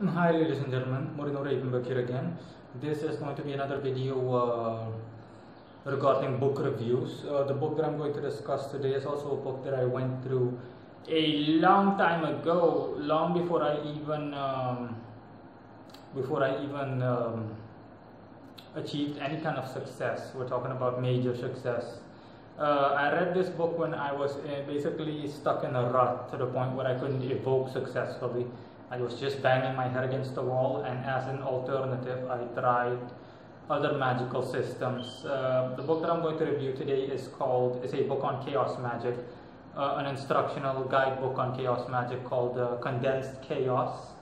Hi ladies and gentlemen, Morino Ravenberg here again. This is going to be another video regarding book reviews. The book that I'm going to discuss today is also a book that I went through a long time ago, long before I even achieved any kind of success. We're talking about major success. I read this book when I was basically stuck in a rut to the point where I couldn't evoke successfully. I was just banging my head against the wall, and as an alternative, I tried other magical systems. The book that I'm going to review today is a book on chaos magic, an instructional guidebook on chaos magic called Condensed Chaos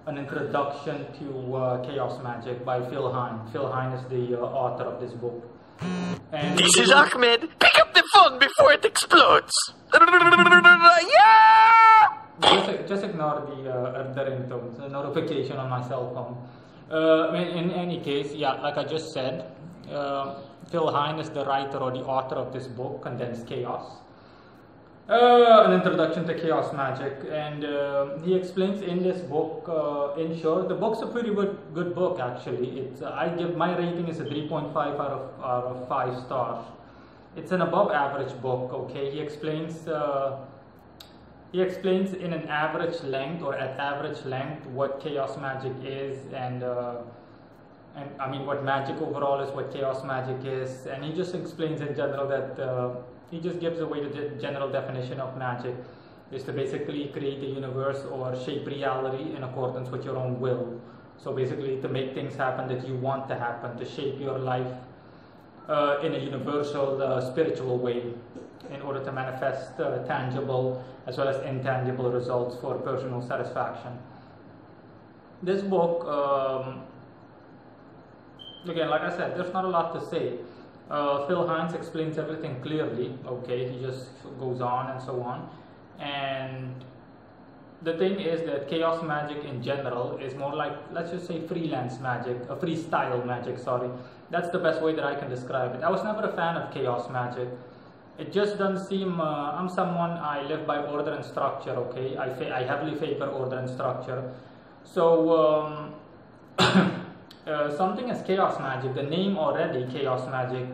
An Introduction to Chaos Magic by Phil Hine. Phil Hine is the author of this book. And this is Ahmed. Pick up the phone before it explodes. Yeah! Just ignore the ringtones, the notification on my cell phone. In any case, yeah, like I just said, Phil Hine is the writer or the author of this book, Condensed Chaos, an introduction to chaos magic, and he explains in this book, in short, the book's a pretty good book actually. My rating is a 3.5 out of 5 stars. It's an above average book. Okay, he explains in an average length or at average length what chaos magic is, and I mean what magic overall is, what chaos magic is, and he just explains in general that he just gives away the general definition of magic is to basically create a universe or shape reality in accordance with your own will. So basically to make things happen that you want to happen, to shape your life in a universal spiritual way in order to manifest tangible as well as intangible results for personal satisfaction. This book, again, like I said, there's not a lot to say. Phil Hine explains everything clearly, okay, he just goes on and so on. And the thing is that chaos magic in general is more like, let's just say, freelance magic, freestyle magic, sorry. That's the best way that I can describe it. I was never a fan of chaos magic. It just doesn't seem, I live by order and structure, okay? I heavily favor order and structure. So, something as chaos magic, the name already, chaos magic,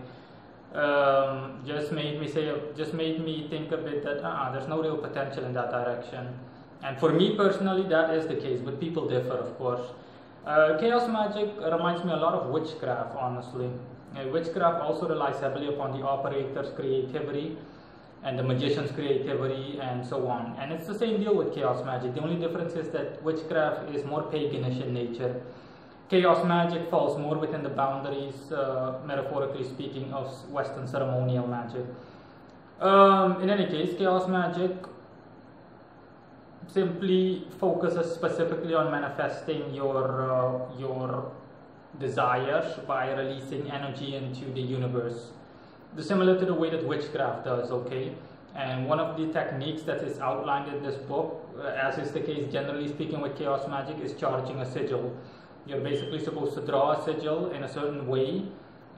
just made me think a bit that there's no real potential in that direction. And for me personally, that is the case, but people differ, of course. Chaos magic reminds me a lot of witchcraft, honestly. Witchcraft also relies heavily upon the operator's creativity and the magician's creativity and so on. And it's the same deal with chaos magic. The only difference is that witchcraft is more paganish in nature. Chaos magic falls more within the boundaries, metaphorically speaking, of Western ceremonial magic. In any case, chaos magic simply focuses specifically on manifesting your desires by releasing energy into the universe, similar to the way that witchcraft does, okay? And one of the techniques that is outlined in this book, as is the case generally speaking with chaos magic, is charging a sigil. You're basically supposed to draw a sigil in a certain way.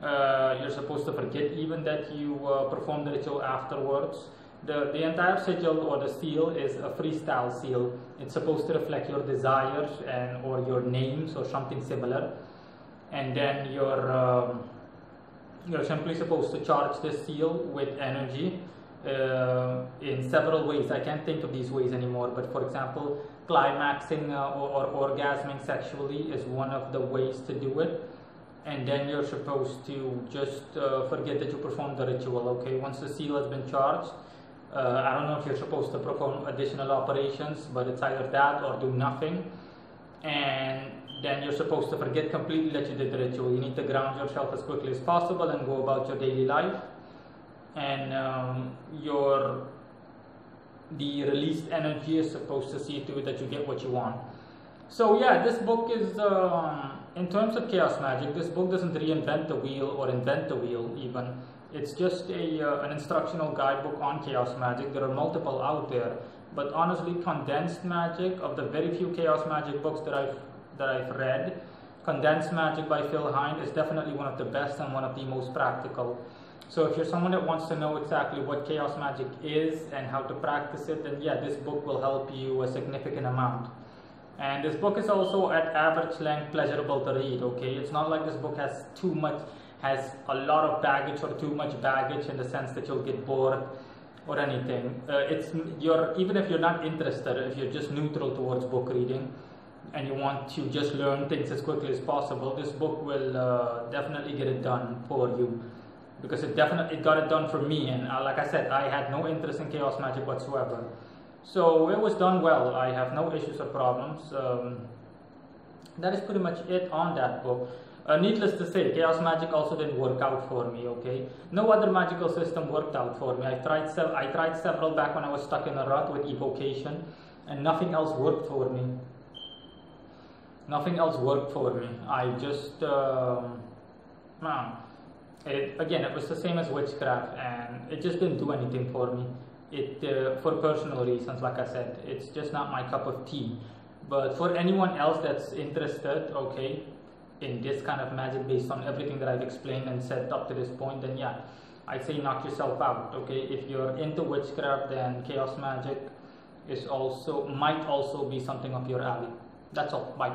You're supposed to forget even that you perform the ritual afterwards. The entire sigil or the seal is a freestyle seal. It's supposed to reflect your desires or your names or something similar. And then you're simply supposed to charge this seal with energy in several ways. I can't think of these ways anymore, but for example, climaxing or orgasming sexually is one of the ways to do it. And then you're supposed to just forget that you performed the ritual, okay? Once the seal has been charged, I don't know if you're supposed to perform additional operations, but it's either that or do nothing. And then you're supposed to forget completely that you did the ritual. You need to ground yourself as quickly as possible and go about your daily life. And the released energy is supposed to see to it that you get what you want. So yeah, this book is, in terms of chaos magic, this book doesn't reinvent the wheel or invent the wheel even. It's just an instructional guidebook on chaos magic. There are multiple out there, but honestly, Condensed Magic, of the very few chaos magic books that I've read, Condensed Magic by Phil Hine is definitely one of the best and one of the most practical. So if you're someone that wants to know exactly what chaos magic is and how to practice it, then yeah, this book will help you a significant amount. And this book is also at average length, pleasurable to read. Okay, it's not like this book has a lot of baggage or too much baggage in the sense that you'll get bored or anything. Even if you're not interested, if you're just neutral towards book reading and you want to just learn things as quickly as possible, this book will definitely get it done for you, because it got it done for me. And like I said, I had no interest in chaos magic whatsoever, so it was done well. I have no issues or problems. That is pretty much it on that book. Needless to say, chaos magic also didn't work out for me. Okay, no other magical system worked out for me. I tried several back when I was stuck in a rut with evocation, and nothing else worked for me. Nothing else worked for me. I just it was the same as witchcraft, and it just didn't do anything for me. For personal reasons, like I said, it's just not my cup of tea. But for anyone else that's interested, okay, in this kind of magic based on everything that I've explained and said up to this point, then yeah, I'd say knock yourself out. Okay, if you're into witchcraft, then chaos magic might also be something up your alley. That's all. Bye.